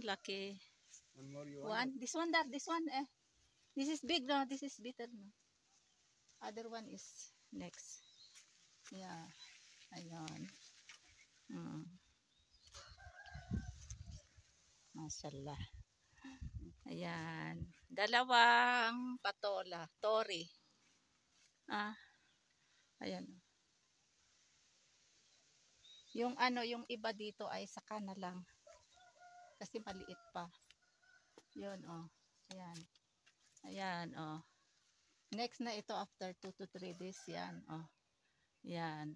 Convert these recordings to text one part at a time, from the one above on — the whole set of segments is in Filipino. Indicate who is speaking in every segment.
Speaker 1: Laki.
Speaker 2: One more you want?
Speaker 1: One. This one, that. This one. This is big, no? This is bitter, no? Other one is next. Yeah. Ayan. Masyaallah. Ayan. Dalawang patola. Tori. Ayan. Yung yung iba dito ay saka na lang. Kasi maliit pa. Yun, oh. Ayan. Ayan, oh. Next na ito after 2 to 3 days. Yan, oh. Yan.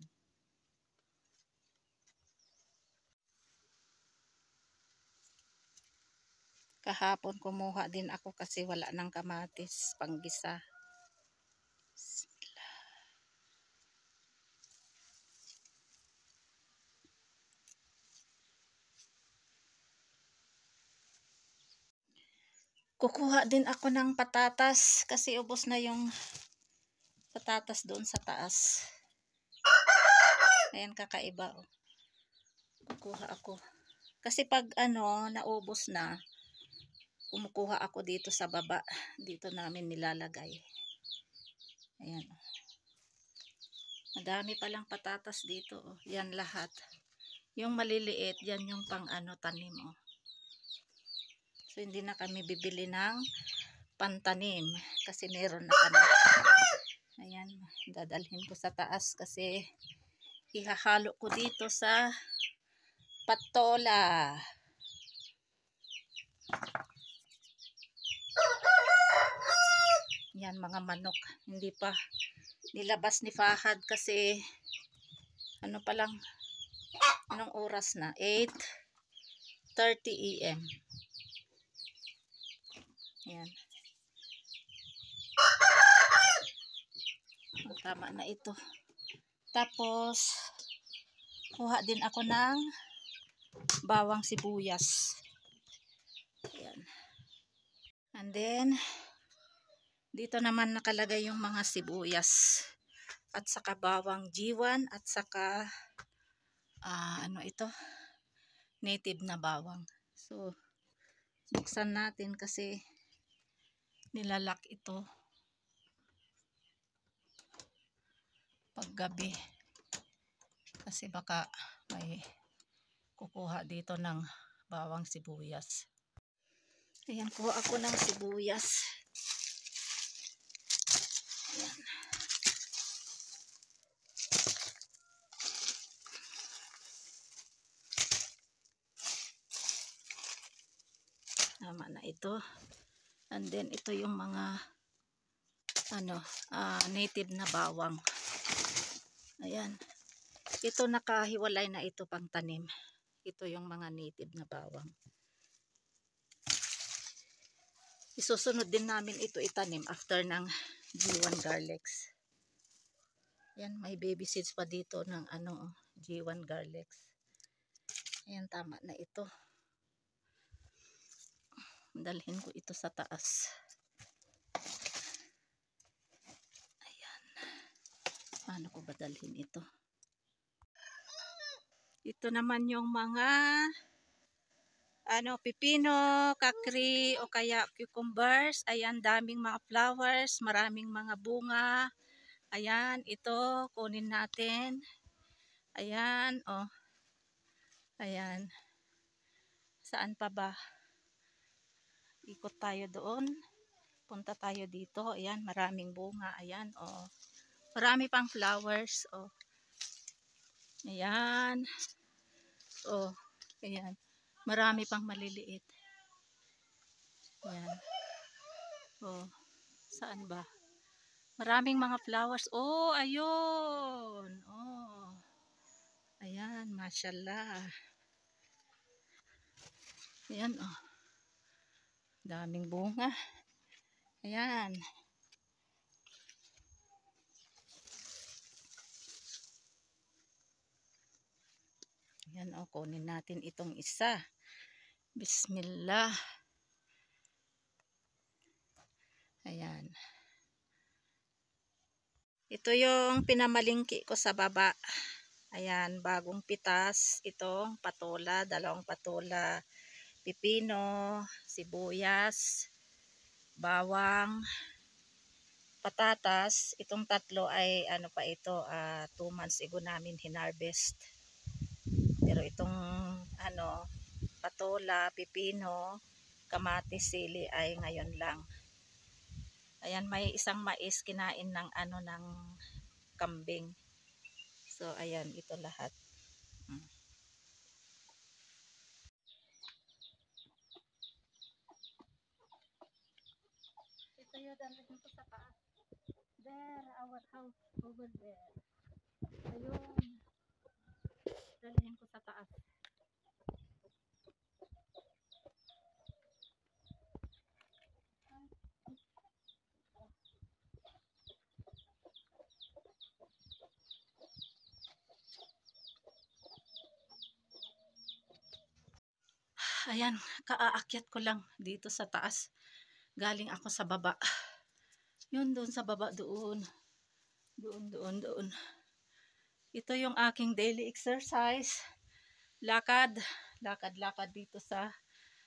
Speaker 1: Kahapon kumuha din ako kasi wala ng kamatis panggisa. Bismillah. Kukuha din ako ng patatas kasi ubos na yung patatas doon sa taas. Ayan, kakaiba, oh. Kukuha ako. Kasi pag naubos na, kumukuha ako dito sa baba. Dito namin nilalagay. Ayan. Madami palang patatas dito. Oh. Yan lahat. Yung maliliit, yan yung pang tanim. Oh. So, hindi na kami bibili ng pantanim. Kasi meron na kami. Ayan. Dadalhin ko sa taas kasi ihahalo ko dito sa patola. Yan, mga manok. Hindi pa nilabas ni Fahad kasi pa lang, anong oras na? 8:30 AM. Yan. Tama na ito. Tapos, kuha din ako ng bawang sibuyas. Ayan. And then, dito naman nakalagay yung mga sibuyas. At saka bawang G1 at saka ito? Native na bawang. So, buksan natin kasi nilalak ito paggabi. Kasi baka may kukuha dito ng bawang sibuyas. Ayan, kuha ako ng sibuyas. Ayan. Tama na ito. And then, ito yung mga native na bawang. Ayan. Ito nakahiwalay na ito pang tanim. Ito yung mga native na bawang. Isusunod din namin ito itanim after ng G1 garlics. Ayan, may baby seeds pa dito ng G1 garlics. Ayan, tama na ito. Dalhin ko ito sa taas. Ayan. Paano ko ba dalhin ito? Ito naman yung mga pipino, kakri o kaya cucumbers. Ayan, daming mga flowers, maraming mga bunga. Ayan, ito kunin natin. Ayan, oh. Ayan. Saan pa ba? Ikot tayo doon. Punta tayo dito. Ayan, maraming bunga. Ayan, oh. Marami pang flowers, oh. Ayan. Oh, ayan. Marami pang maliliit. Ayan. Oh, saan ba? Maraming mga flowers. Oh, ayun. Oh. Ayan, mashallah. Ayan, oh. Daming bunga. Ayan. Ayan, oh, kunin natin itong isa. Bismillah. Ayan. Ito yung pinamalingki ko sa baba. Ayan, bagong pitas. Itong patola, dalawang patola. pipino, sibuyas, bawang, patatas. Itong tatlo ay ano pa ito, 2 months ago namin hinarvest. Pero itong ano, patola, pipino, kamatis, sili ay ngayon lang. Ayan, may isang mais kinain ng ano ng kambing. So ayan, ito lahat. Ito yung dalhin ko sa taas. There, our house over there. Ayun. Dalhin ko sa taas. Ayan, kaaakyat ko lang dito sa taas. Galing ako sa baba. Yun, doon sa baba, doon. Doon. Ito yung aking daily exercise. Lakad dito sa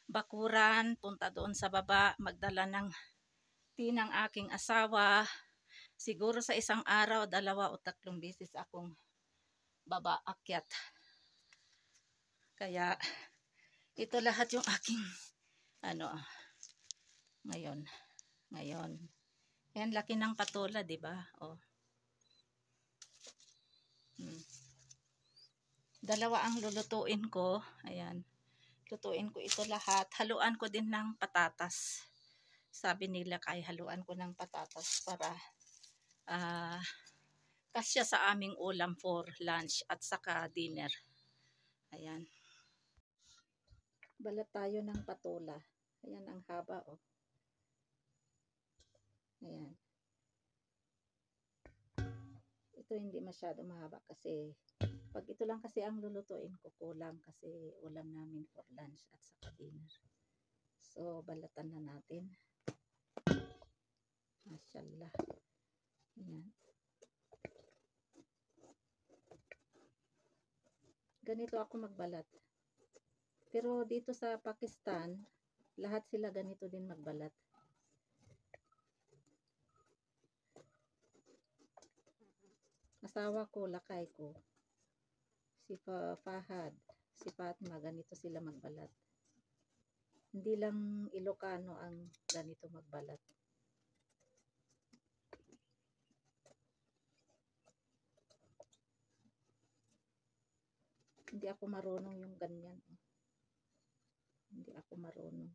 Speaker 1: bakuran. Punta doon sa baba. Magdala ng tinang aking asawa. Siguro sa isang araw, 2 o 3 beses akong baba akyat. Kaya, ito lahat yung aking ano, ngayon. Ayan, laki ng patola, di ba? Oh. 2 ang lulutuin ko. Ayan. Lutuin ko ito lahat. Haluan ko din ng patatas. Sabi nila kay haluan ko ng patatas para kasya sa aming ulam for lunch at saka dinner. Ayan. Balat tayo ng patola. Ayan ang haba, oh. Ayan. Ito hindi masyado mahaba kasi pag ito lang kasi ang lulutuin ko, kulang kasi ulam namin for lunch at saka dinner. So, balatan na natin. Mashallah. Ayan. Ganito ako magbalat. Pero dito sa Pakistan, lahat sila ganito din magbalat. Asawa ko, lakay ko, si Fahad, si Fatma, ganito sila magbalat. Hindi lang Ilocano ang ganito magbalat. Hindi ako marunong yung ganyan. Hindi ako marunong.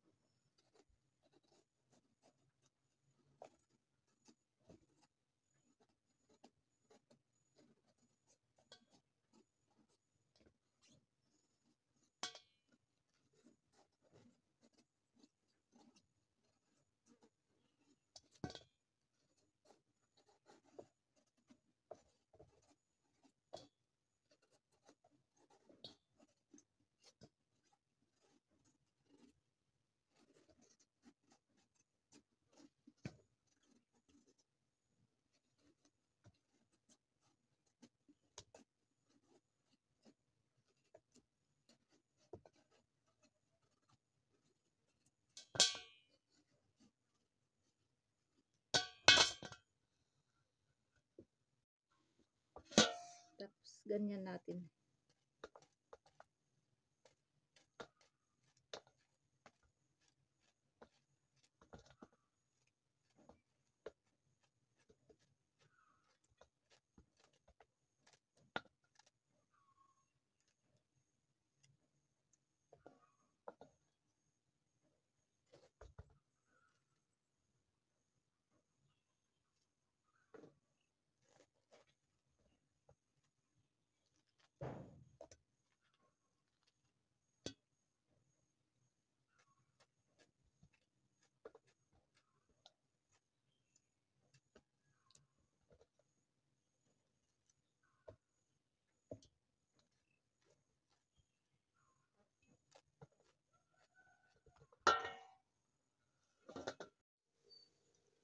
Speaker 1: Tapos ganyan natin.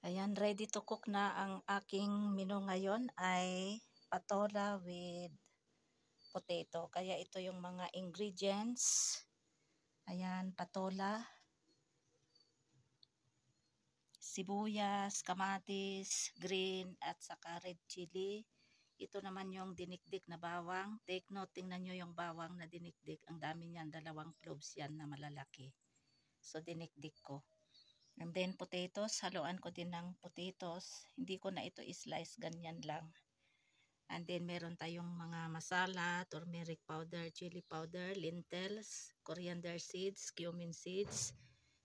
Speaker 1: Ayan, ready to cook na ang aking menu ngayon ay patola with potato. Kaya ito yung mga ingredients. Ayan, patola, sibuyas, kamatis, green, at saka red chili. Ito naman yung dinikdik na bawang. Take note, tingnan nyo yung bawang na dinikdik. Ang dami niyan, 2 cloves yan na malalaki. So, dinikdik ko. And then, potatoes. Haluan ko din ng potatoes. Hindi ko na ito slice, ganyan lang. And then, meron tayong mga masala, turmeric powder, chili powder, lentils, coriander seeds, cumin seeds,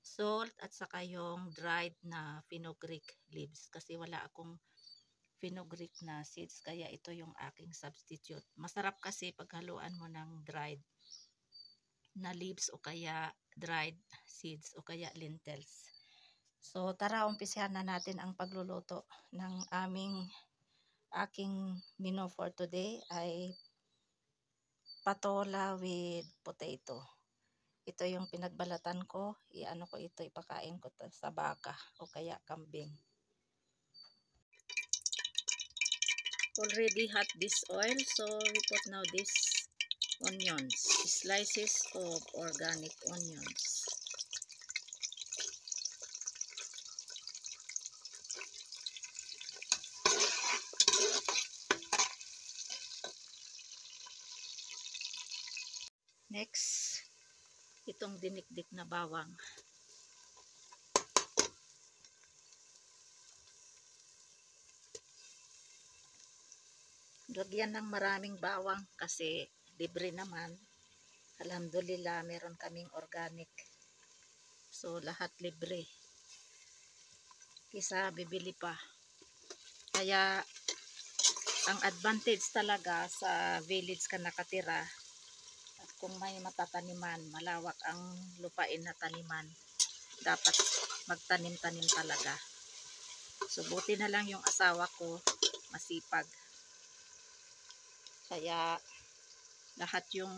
Speaker 1: salt, at saka yung dried na fenugreek leaves. Kasi wala akong fenugreek na seeds, kaya ito yung aking substitute. Masarap kasi paghaluan mo ng dried na leaves o kaya dried seeds o kaya lentils. So tara, umpisahan na natin ang pagluluto ng aking menu for today ay patola with potato. Ito yung pinagbalatan ko. Iano ko ito, ipakain ko sa baka o kaya kambing. Already hot this oil, so we put now this onions, slices of organic onions. Next, itong dinikdik na bawang. Lagyan ng maraming bawang kasi libre naman. Alhamdulillah, meron kaming organic. So, lahat libre. Kisa bibili pa. Kaya, ang advantage talaga sa village ka nakatira, at kung may matataniman, malawak ang lupain na taniman, dapat magtanim-tanim talaga. So, buti na lang yung asawa ko, masipag. Kaya, lahat yung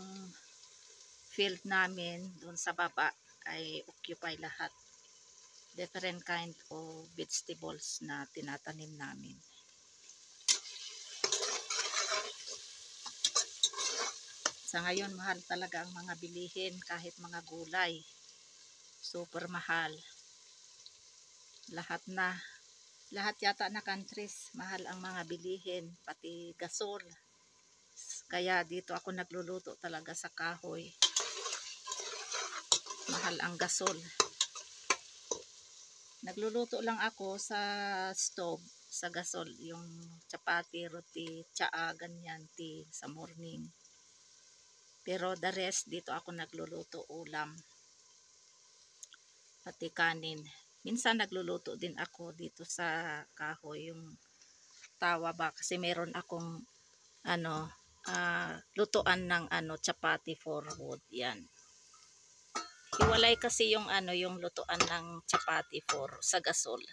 Speaker 1: field namin doon sa baba ay occupy lahat. Different kind of vegetables na tinatanim namin. Sa ngayon, mahal talaga ang mga bilihin, kahit mga gulay. Super mahal. Lahat yata na countries, mahal ang mga bilihin, pati gasol. Kaya dito ako nagluluto talaga sa kahoy. Mahal ang gasol. Nagluluto lang ako sa stove, sa gasol, yung chapati, roti, tsaa, ganyan, tea sa morning. Pero the rest, dito ako nagluluto ulam. Pati kanin. Minsan nagluluto din ako dito sa kahoy, yung tawa ba. Kasi meron akong lutuan ng chapati for wood. Yan. Hiwalay kasi yung yung lutuan ng chapati sa gasol.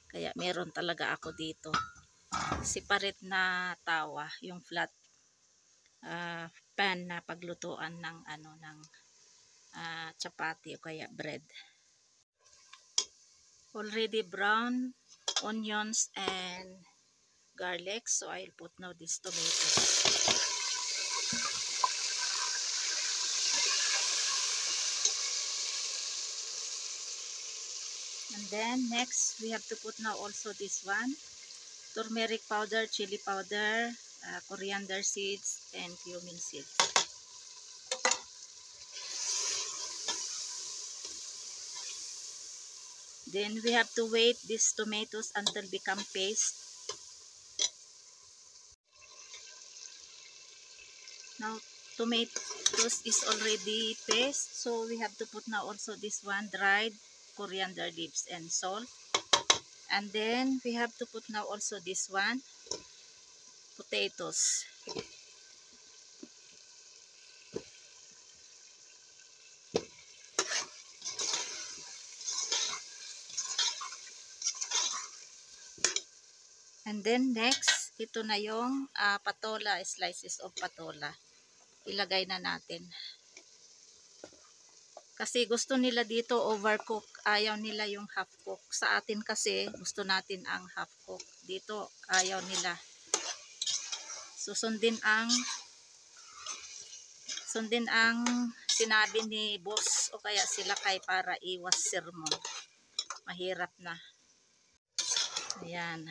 Speaker 1: Kaya meron talaga ako dito. Separate na tawa, yung flat pan na paglutuan ng chapati o kaya bread. Already brown onions and garlic, so I'll put now this tomatoes. And then next we have to put now also this one, turmeric powder, chili powder, coriander seeds, and cumin seeds. Then we have to wait these tomatoes until become paste. Now tomatoes is already paste, so we have to put now also this one, dried coriander leaves and salt. And then we have to put now also this one, potatoes. And then next, ito na yung patola, slices of patola. Ilagay na natin. Kasi gusto nila dito overcook, ayaw nila yung half cook. Sa atin kasi gusto natin ang half cook. Dito ayaw nila. Susundin ang Sundin ang sinabi ni boss o kaya sila kay para iwas sermon. Mahirap na. Ayan.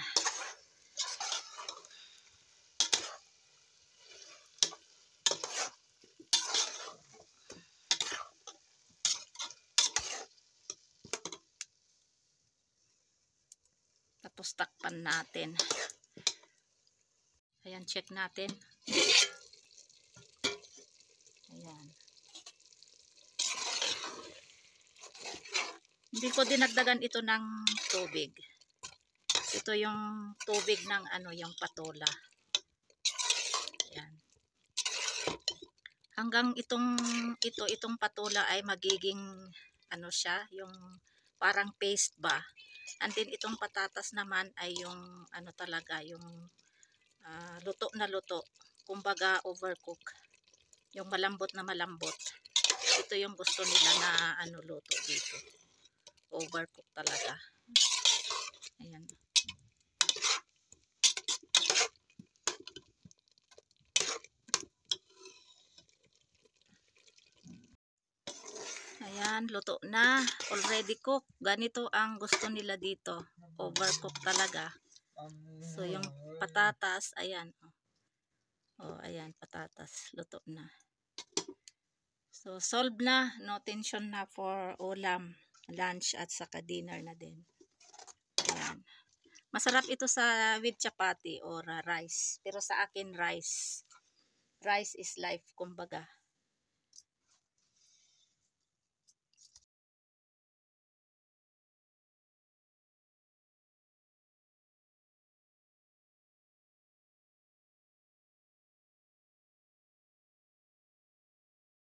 Speaker 1: Tapos takpan natin. Ayan, check natin. Ayan. Hindi ko dinagdagan ito ng tubig. Ito yung tubig ng yung patola. Ayan. Hanggang itong patola ay magiging siya, yung parang paste ba. And then itong patatas naman ay yung talaga, yung luto na luto. Kumbaga overcook. Yung malambot na malambot. Ito yung gusto nila na luto dito. Overcook talaga. Ayan. Ayan, luto na. Already cooked. Ganito ang gusto nila dito. Overcook talaga. So, yung patatas, ayan. Oh, ayan, patatas. Luto na. So, solve na. No tension na for ulam, lunch, at saka dinner na din. Ayan. Masarap ito sa with chapati or rice. Pero sa akin, rice. Rice is life, kumbaga.